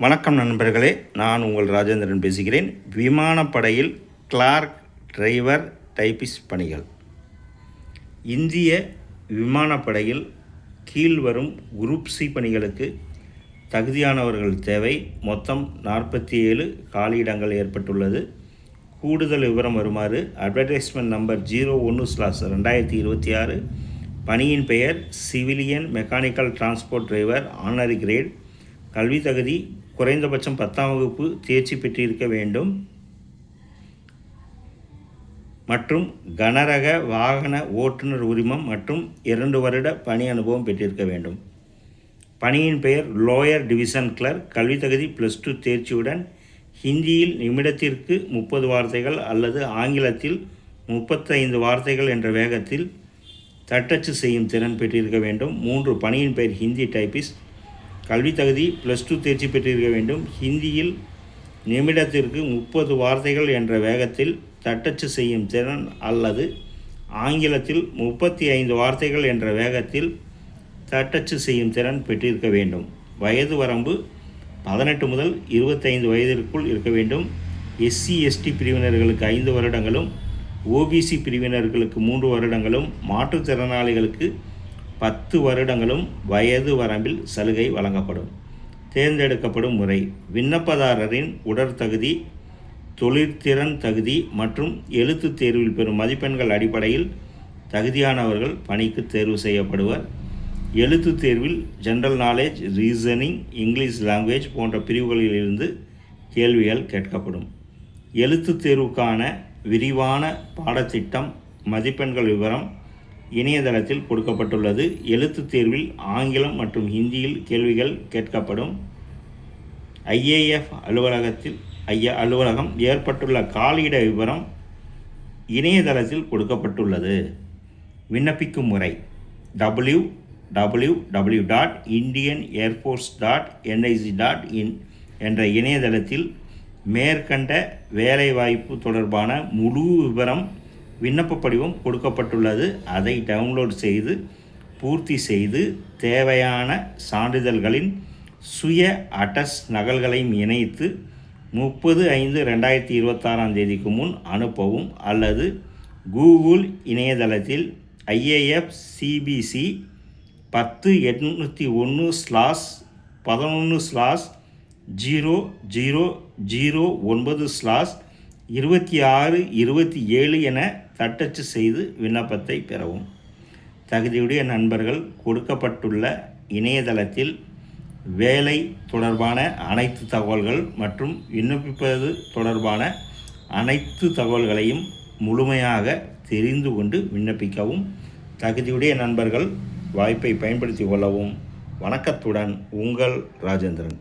வணக்கம் நண்பர்களே, நான் உங்கள் ராஜேந்திரன் பேசுகிறேன். விமானப்படையில் கிளார்க், டிரைவர், டைபிஸ்ட் பணிகள். இந்திய விமானப்படையில் கீழ்வரும் குரூப் சி பணிகளுக்கு தகுதியானவர்கள் தேவை. மொத்தம் 47 காலியிடங்கள் ஏற்பட்டுள்ளது. கூடுதல் விவரம் வருமாறு. Advertisement number 01/2026. பணியின் பெயர் civilian mechanical transport driver, ordinary grade. கல்வி தகுதி குறைந்தபட்சம் 10ஆம் வகுப்பு தேர்ச்சி பெற்றிருக்க வேண்டும் மற்றும் கனரக வாகன ஓட்டுநர் உரிமம் மற்றும் 2 வருட பணி அனுபவம் பெற்றிருக்க வேண்டும். பணியின் பெயர் லோயர் டிவிஷன் கிளர்க். கல்வி தகுதி +2 தேர்ச்சியுடன் ஹிந்தியில் நிமிடத்திற்கு 30 வார்த்தைகள் அல்லது ஆங்கிலத்தில் 35 வார்த்தைகள் என்ற வேகத்தில் தட்டச்சு செய்யும் திறன் பெற்றிருக்க வேண்டும். 3. பணியின் பெயர் ஹிந்தி டைபிஸ்ட். கல்வி தகுதி +2 தேர்ச்சி பெற்றிருக்க வேண்டும். ஹிந்தியில் நிமிடத்திற்கு 30 வார்த்தைகள் என்ற வேகத்தில் தட்டச்சு செய்யும் திறன் அல்லது ஆங்கிலத்தில் 35 வார்த்தைகள் என்ற வேகத்தில் தட்டச்சு செய்யும் திறன் பெற்றிருக்க வேண்டும். வயது வரம்பு 18 முதல் 25 வயதிற்குள் இருக்க வேண்டும். SC/ST பிரிவினர்களுக்கு 5 வருடங்களும், OBC பிரிவினர்களுக்கு 3 வருடங்களும், மாற்றுத்திறனாளிகளுக்கு 10 வருடங்களும் வயது வரம்பில் சலுகை வழங்கப்படும். தேர்ந்தெடுக்கப்படும் முறை. விண்ணப்பதாரரின் உடற்தகுதி, தொழிற்திறன் தகுதி மற்றும் எழுத்துத் தேர்வில் பெறும் மதிப்பெண்கள் அடிப்படையில் தகுதியானவர்கள் பணிக்கு தேர்வு செய்யப்படுவர். எழுத்துத் தேர்வில் general knowledge, reasoning, English language போன்ற பிரிவுகளிலிருந்து கேள்விகள் கேட்கப்படும். எழுத்துத் தேர்வுக்கான விரிவான பாடத்திட்டம், மதிப்பெண்கள் விவரம் இணையதளத்தில் கொடுக்கப்பட்டுள்ளது. எழுத்துத் தேர்வில் ஆங்கிலம் மற்றும் ஹிந்தியில் கேள்விகள் கேட்கப்படும். IAF அலுவலகம் ஏற்பட்டுள்ள காலியிட விவரம் இணையதளத்தில் கொடுக்கப்பட்டுள்ளது. விண்ணப்பிக்கும் முறை. www.indianairforce.nic.in என்ற இணையதளத்தில் மேற்கண்ட வேலைவாய்ப்பு தொடர்பான முழு விவரம், விண்ணப்ப படிவம் கொடுக்கப்பட்டுள்ளது. அதை டவுன்லோட் செய்து பூர்த்தி செய்து தேவையான சான்றிதழ்களின் சுய அட்டஸ்ட் நகல்களையும் இணைத்து 30/5/2026 முன் அனுப்பவும் அல்லது கூகுள் இணையதளத்தில் IAF CBC 10/811/11/0009/2627 என தட்டச்சு செய்து விண்ணப்பத்தை பெறவும். தகுதியுடைய நண்பர்கள் கொடுக்கப்பட்டுள்ள இணையதளத்தில் வேலை தொடர்பான அனைத்து தகவல்கள் மற்றும் விண்ணப்பிப்பது தொடர்பான அனைத்து தகவல்களையும் முழுமையாக தெரிந்து கொண்டு விண்ணப்பிக்கவும். தகுதியுடைய நண்பர்கள் வாய்ப்பை பயன்படுத்தி கொள்ளவும். வணக்கத்துடன் உங்கள் ராஜேந்திரன்.